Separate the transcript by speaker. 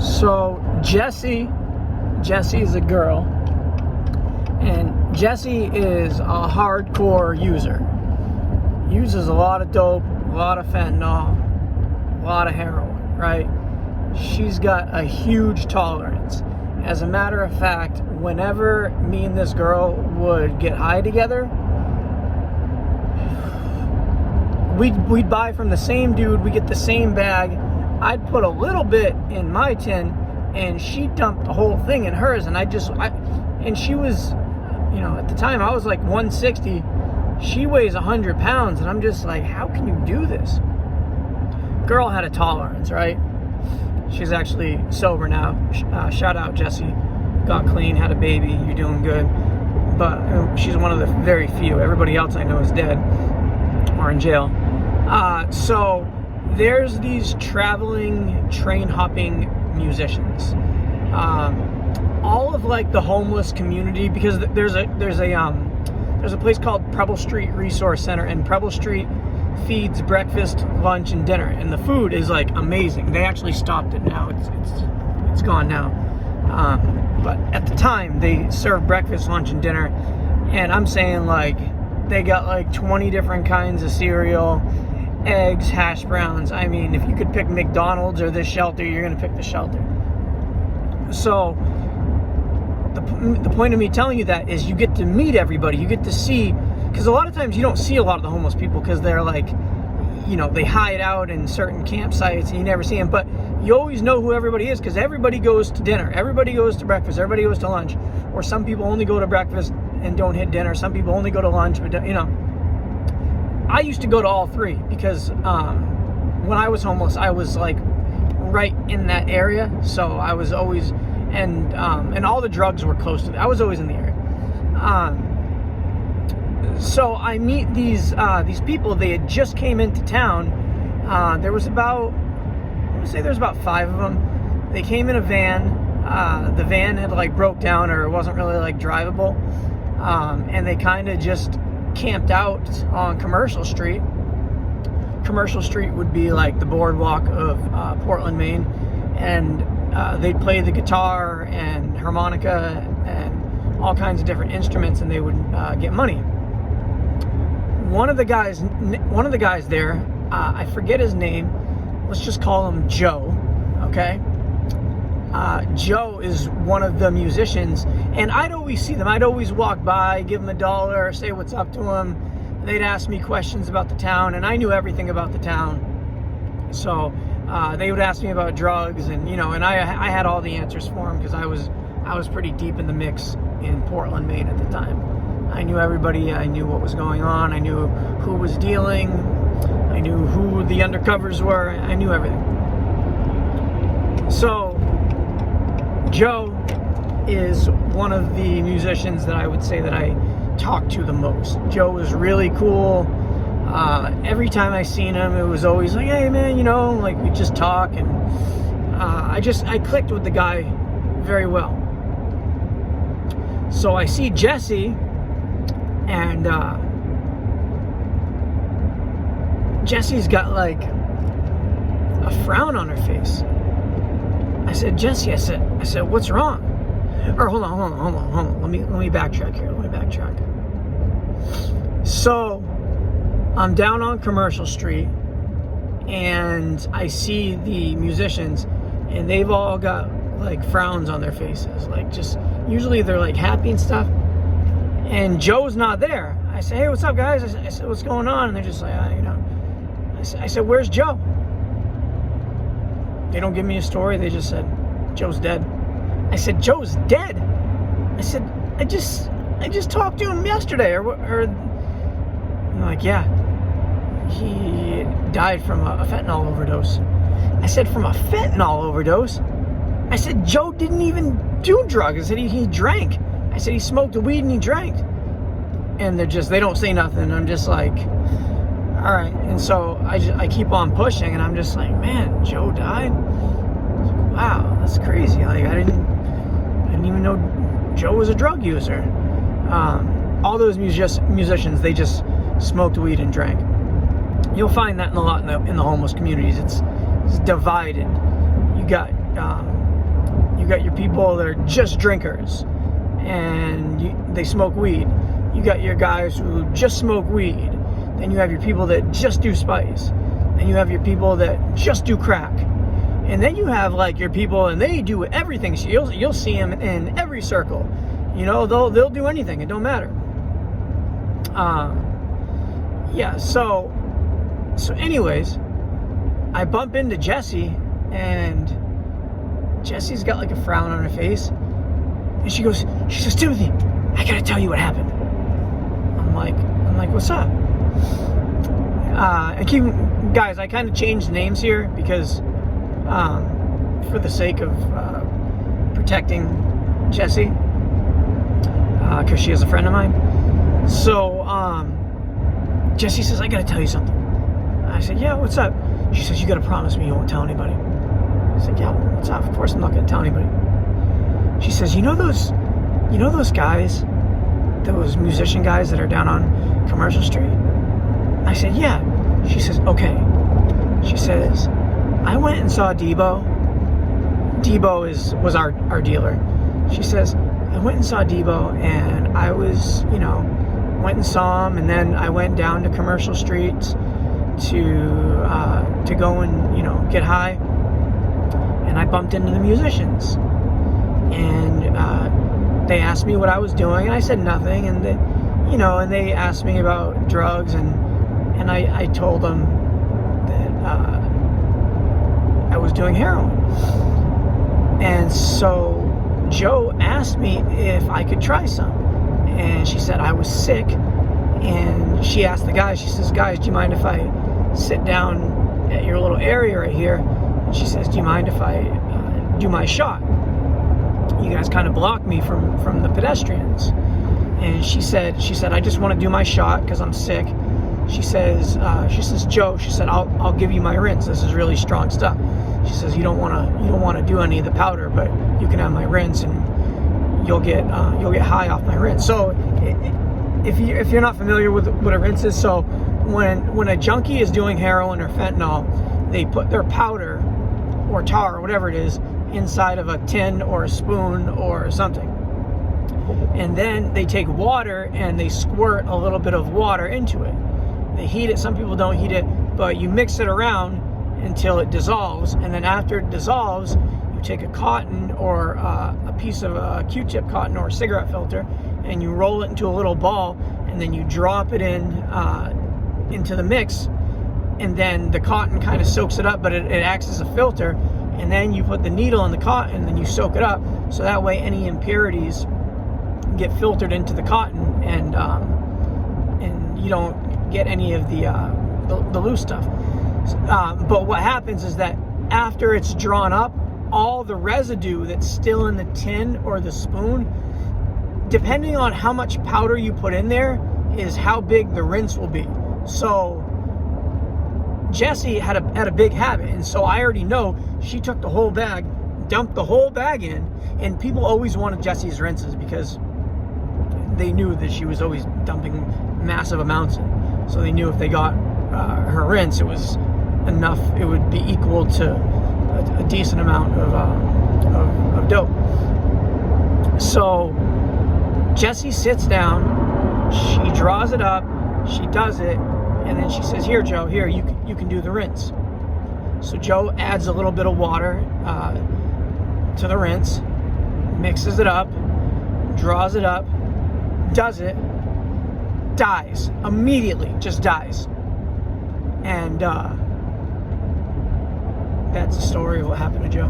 Speaker 1: So Jessie is a girl, and Jessie is a hardcore user. Uses a lot of dope, a lot of fentanyl, a lot of heroin, right? She's got a huge tolerance. As a matter of fact, whenever me and this girl would get high together, we'd buy from the same dude, we get the same bag. I'd put a little bit in my tin, and she dumped the whole thing in hers, and and she was, at the time I was like 160, she weighs 100 pounds, and I'm just like, how can you do this? Girl had a tolerance, right? She's actually sober now. Shout out, Jessie. Got clean, had a baby, you're doing good. But she's one of the very few. Everybody else I know is dead or in jail. So there's these traveling, train hopping musicians. All of like the homeless community, because there's a place called Preble Street Resource Center, and Preble Street feeds breakfast, lunch, and dinner, and the food is like amazing. They actually stopped it now. It's gone now. But at the time they served breakfast, lunch, and dinner, and I'm saying like they got like 20 different kinds of cereal, eggs, hash browns. I mean, if you could pick McDonald's or this shelter, you're gonna pick the shelter. So the point of me telling you that is you get to meet everybody. You get to see, because a lot of times you don't see a lot of the homeless people because they're like, they hide out in certain campsites and you never see them. But you always know who everybody is, because everybody goes to dinner, everybody goes to breakfast, everybody goes to lunch. Or some people only go to breakfast and don't hit dinner. Some people only go to lunch, but I used to go to all three because when I was homeless, I was like right in that area. So I was always, and all the drugs were close to it. I was always in the area. So I meet these people. They had just came into town. There was about 5 of them. They came in a van. The van had like broke down, or it wasn't really like drivable. And they kind of just camped out on Commercial Street. Commercial Street would be like the boardwalk of Portland, Maine. And they'd play the guitar and harmonica and all kinds of different instruments, and they would get money. One of the guys there, I forget his name. Let's just call him Joe, okay? Joe is one of the musicians, and I'd always see them. I'd always walk by, give them $1, say what's up to them. They'd ask me questions about the town, and I knew everything about the town. So they would ask me about drugs, and and I had all the answers for them because I was pretty deep in the mix in Portland, Maine at the time. I knew everybody. I knew what was going on. I knew who was dealing. I knew who the undercovers were. I knew everything. So Joe is one of the musicians that I would say that I talk to the most. Joe was really cool. Every time I seen him, it was always like, hey man, like we just talk, and I clicked with the guy very well. So I see Jessie, and Jessie's got like a frown on her face. I said, Jessie, I said, what's wrong? Or hold on. Let me backtrack here. So I'm down on Commercial Street, and I see the musicians, and they've all got like frowns on their faces. Like, just usually they're like happy and stuff. And Joe's not there. I said, hey, what's up, guys? I said, what's going on? And they're just like, I said, where's Joe? They don't give me a story. They just said, Joe's dead. I said, Joe's dead? I said, I just talked to him yesterday. Or and they're like, yeah, he died from a fentanyl overdose. I said, from a fentanyl overdose? I said, Joe didn't even do drugs. I said, he drank. I said, he smoked the weed and he drank. And they don't say nothing. I'm just like, all right. And so I keep on pushing, and I'm just like, man, Joe died? Wow, that's crazy. Like, I didn't even know Joe was a drug user. All those musicians, they just smoked weed and drank. You'll find that in the homeless communities. It's divided. You got got your people that are just drinkers and they smoke weed. You got your guys who just smoke weed. Then you have your people that just do spice. Then you have your people that just do crack. And then you have like your people and they do everything. So you'll see them in every circle. You know, they'll do anything. It don't matter. Yeah. So anyways, I bump into Jessie, and Jessie's got like a frown on her face, and she says, Timothy, I gotta tell you what happened. I'm like, what's up? And guys, I kind of changed names here because, for the sake of protecting Jessie, because she is a friend of mine. So Jessie says, I gotta tell you something. I said, yeah, what's up? She says, you gotta promise me you won't tell anybody. I said, yeah, what's up? Of course I'm not gonna tell anybody. She says, you know those guys, those musician guys that are down on Commercial Street? I said, yeah. She says, okay. She says, I went and saw Debo. Debo was our dealer. She says, I went and saw Debo, and I was, went and saw him, and then I went down to Commercial Street to go and, get high, and I bumped into the musicians, and they asked me what I was doing, and I said nothing, and they asked me about drugs, and I told them that I was doing heroin. And so Joe asked me if I could try some, and she said I was sick, and she asked the guys, she says, guys, do you mind if I sit down at your little area right here? And she says, do you mind if I do my shot? You guys kind of blocked me from the pedestrians. And she said, I just want to do my shot because I'm sick. She says, Joe, she said, I'll give you my rinse. This is really strong stuff. She says, you don't want to do any of the powder, but you can have my rinse, and you'll get high off my rinse. So if you're not familiar with what a rinse is, so when a junkie is doing heroin or fentanyl, they put their powder or tar or whatever it is inside of a tin or a spoon or something. And then they take water and they squirt a little bit of water into it. They heat it. Some people don't heat it, but you mix it around until it dissolves. And then after it dissolves, you take a cotton or a piece of Q-tip cotton or a cigarette filter, and you roll it into a little ball, and then you drop it into the mix, and then the cotton kind of soaks it up, but it acts as a filter. And then you put the needle in the cotton, and then you soak it up, so that way any impurities get filtered into the cotton, and you don't get any of the loose stuff. But what happens is that after it's drawn up, all the residue that's still in the tin or the spoon, depending on how much powder you put in there, is how big the rinse will be. So Jessie had a big habit, and so I already know she took the whole bag, dumped the whole bag in, and people always wanted Jessie's rinses because they knew that she was always dumping massive amounts in. So they knew if they got her rinse, it was enough, it would be equal to a decent amount of dope. So Jessie sits down, she draws it up, she does it, and then she says, here, Joe, here, you can do the rinse. So Joe adds a little bit of water to the rinse, mixes it up, draws it up, does it, dies immediately, just dies. And that's the story of what happened to Joe.